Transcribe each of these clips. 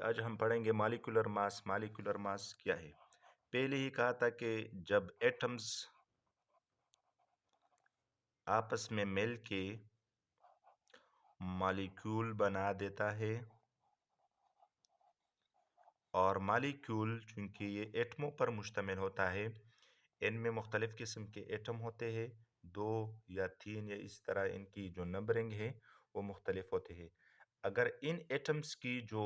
आज हम पढ़ेंगे मॉलिक्यूलर मास। मॉलिक्यूलर मास क्या है? पहले ही कहा था कि जब एटम्स आपस में मिल के मॉलिक्यूल बना देता है, और मॉलिक्यूल चूंकि ये एटमों पर मुश्तमिल होता है, इनमें मुख्तलिफ़ किस्म के एटम होते हैं, 2 या 3 या इस तरह इनकी जो नंबरिंग है वो मुख्तलिफ होते हैं। अगर इन एटम्स की जो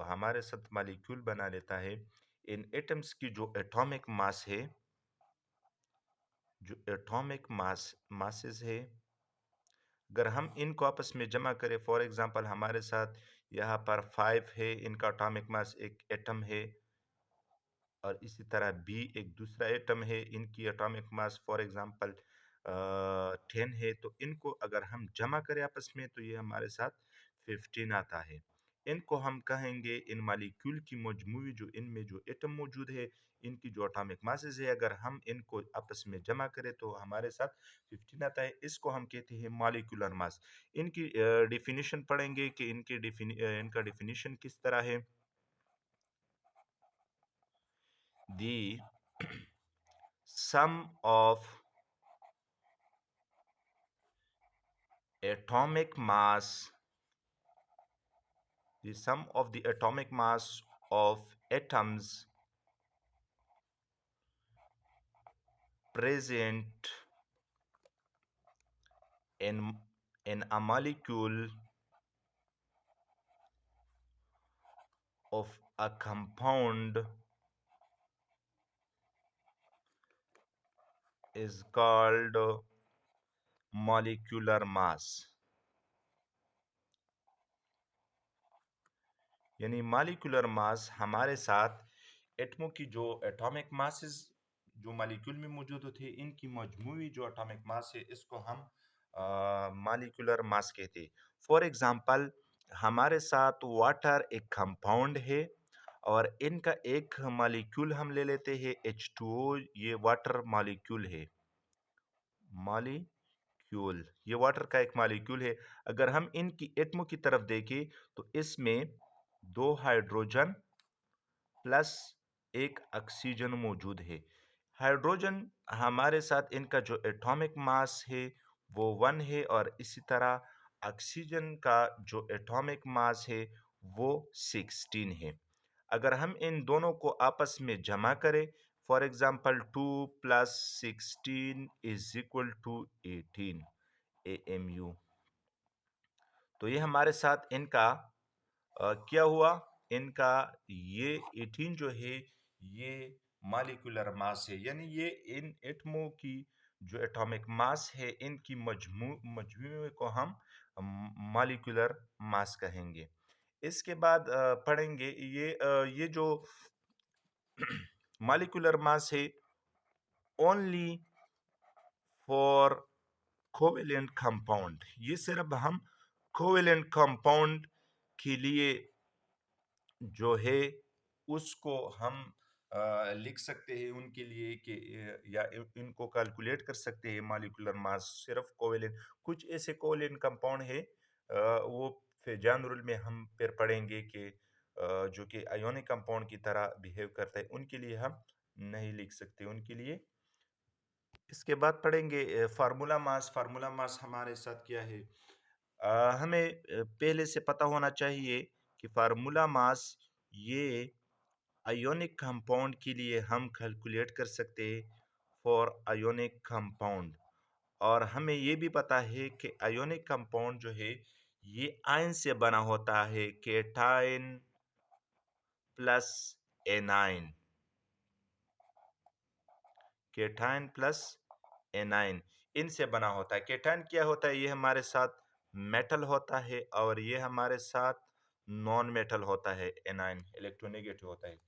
हमारे साथ मॉलिक्यूल बना लेता है, इन एटम्स की जो एटॉमिक मास है, जो एटॉमिक मासेस है, अगर हम इनको आपस में जमा करें, फॉर एग्जांपल हमारे साथ यहाँ पर 5 है, इनका एटॉमिक मास एक एटम है, और इसी तरह बी एक दूसरा एटम है, इनकी एटॉमिक मास फॉर एग्जांपल 10 है। तो इनको अगर हम जमा करें आपस में तो ये हमारे साथ 15 आता है। इनको हम कहेंगे इन मालिक्यूल की मजमूई, जो इनमें जो एटम मौजूद है, इनकी जो एटॉमिक मासेस है, अगर हम इनको आपस में जमा करें तो हमारे साथ 15 आता है। इसको हम कहते हैं मॉलिक्यूलर मास। इनकी डिफिनीशन पढ़ेंगे कि इनका डिफिनीशन किस तरह है। The sum of atomic mass, the sum of the atomic mass of atoms present in a molecule of a compound is called molecular mass। यानी मॉलिक्यूलर मास हमारे साथ एटमों की जो एटॉमिक मासेस जो मॉलिक्यूल में मौजूद होते हैं, इनकी मजमूई जो एटॉमिक मास है, इसको हम मॉलिक्यूलर मास कहते हैं। फॉर एग्जांपल हमारे साथ वाटर एक कंपाउंड है, और इनका एक मॉलिक्यूल हम ले लेते हैं H2O। ये वाटर मॉलिक्यूल है, मॉलिक्यूल ये वाटर का एक मॉलिक्यूल है। अगर हम इनकी एटमों की तरफ देखें तो इसमें 2 हाइड्रोजन प्लस एक ऑक्सीजन मौजूद है। हाइड्रोजन हमारे साथ इनका जो एटॉमिक मास है वो 1 है, और इसी तरह ऑक्सीजन का जो एटॉमिक मास है वो 16 है। अगर हम इन दोनों को आपस में जमा करें, for example 2 plus 16 is equal to 18 AMU। तो ये हमारे साथ इनका क्या हुआ, इनका ये 18 जो है ये मॉलिक्यूलर मास है। यानी ये इन एटमों की जो एटॉमिक मास है, इनकी मजमूए को हम मॉलिक्यूलर मास कहेंगे। इसके बाद पढ़ेंगे ये जो मॉलिक्यूलर मास है ओनली फॉर कोवेलेंट कंपाउंड। ये सिर्फ हम कोवेलेंट कंपाउंड के लिए जो है उसको हम लिख सकते हैं उनके लिए कि या इनको कैलकुलेट कर सकते हैं मॉलिक्यूलर मास सिर्फ कोवेलेंट। कुछ ऐसे कोवेलेंट कंपाउंड है, वो फिर जनरल में हम फिर पढ़ेंगे कि जो कि आयोनिक कंपाउंड की तरह बिहेव करता है, उनके लिए हम नहीं लिख सकते उनके लिए। इसके बाद पढ़ेंगे फार्मूला मास। फार्मूला मास हमारे साथ क्या है? हमें पहले से पता होना चाहिए कि फार्मूला मास ये आयोनिक कंपाउंड के लिए हम कैलकुलेट कर सकते हैं फॉर आयोनिक कंपाउंड। और हमें ये भी पता है कि आयोनिक कंपाउंड जो है ये आयन से बना होता है, cation plus A9. Cation plus A9 इनसे बना होता है। केटाइन क्या होता है? ये हमारे साथ मेटल होता है, और ये हमारे साथ नॉन मेटल होता है। एनाइन इलेक्ट्रोनेगेटिव होता है।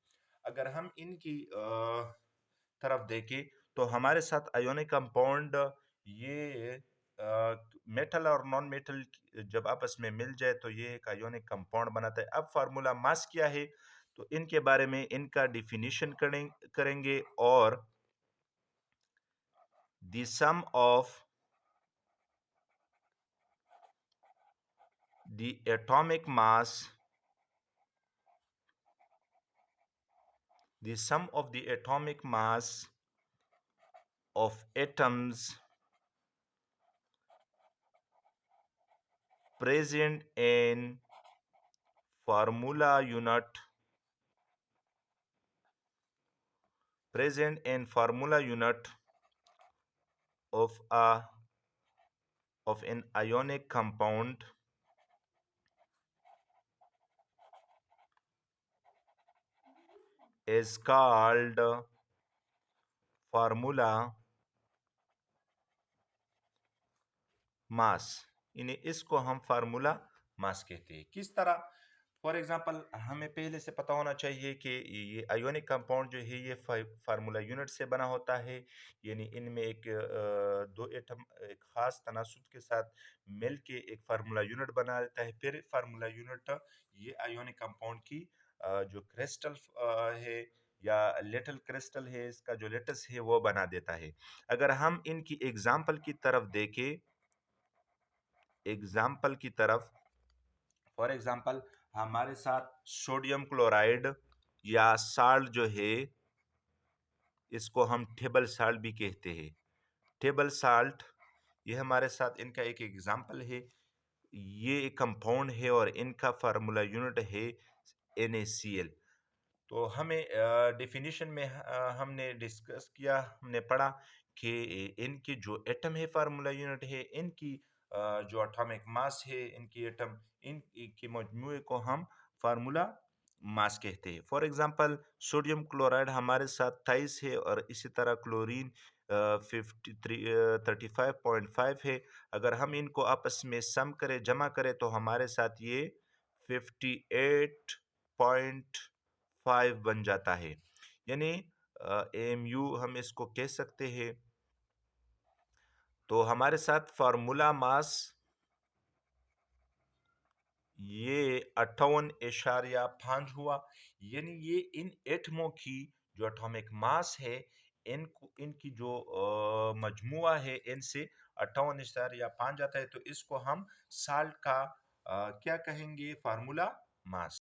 अगर हम इनकी तरफ देखें तो हमारे साथ आयोनिक कंपाउंड ये मेटल और नॉन मेटल जब आपस में मिल जाए तो ये एक आयोनिक कंपाउंड बनाता है। अब फार्मूला मास क्या है, तो इनके बारे में इनका डिफिनीशन करेंगे। और the sum of the atomic mass the sum of the atomic mass of atoms present in formula unit of an ionic compound is called formula मास। यानी इसको हम फार्मूला मास कहते हैं। किस तरह? फॉर एग्जांपल हमें पहले से पता होना चाहिए कि ये आयोनिक कंपाउंड जो है ये फार्मूला यूनिट से बना होता है। यानी इनमें दो एटम एक खास तनासुब के साथ मिल के एक फार्मूला यूनिट बना देता है। फिर फार्मूला यूनिट ये आयोनिक कंपाउंड की जो क्रिस्टल है या लिटिल क्रिस्टल है, इसका जो लेटस है वो बना देता है। अगर हम इनकी एग्जाम्पल की तरफ देखें, एग्जाम्पल की तरफ, फॉर एग्जाम्पल हमारे साथ सोडियम क्लोराइड या साल्ट जो है इसको हम टेबल साल्ट भी कहते हैं। टेबल साल्ट ये हमारे साथ इनका एक एग्जाम्पल है। ये एक कंपाउंड है और इनका फार्मूला यूनिट है NaCl। तो हमें डेफिनेशन में हमने डिस्कस किया, हमने पढ़ा कि इनकी जो एटम है फार्मूला यूनिट है, इनकी जो एटॉमिक मास है, इनकी एटम इनकी मजमूए को हम फार्मूला मास कहते हैं। फॉर एग्जांपल सोडियम क्लोराइड हमारे साथ 23 है और इसी तरह क्लोरीन 35.5 है। अगर हम इनको आपस में सम करें, जमा करें, तो हमारे साथ ये 58.5 बन जाता है। यानी AMU हम इसको कह सकते हैं। तो हमारे साथ फार्मूला मास ये 58.5 हुआ। यानी ये इन एटमों की जो एटॉमिक मास है, इनकी जो मजमुआ है इनसे 58.5 जाता है। तो इसको हम साल्ट का क्या कहेंगे? Formula mass.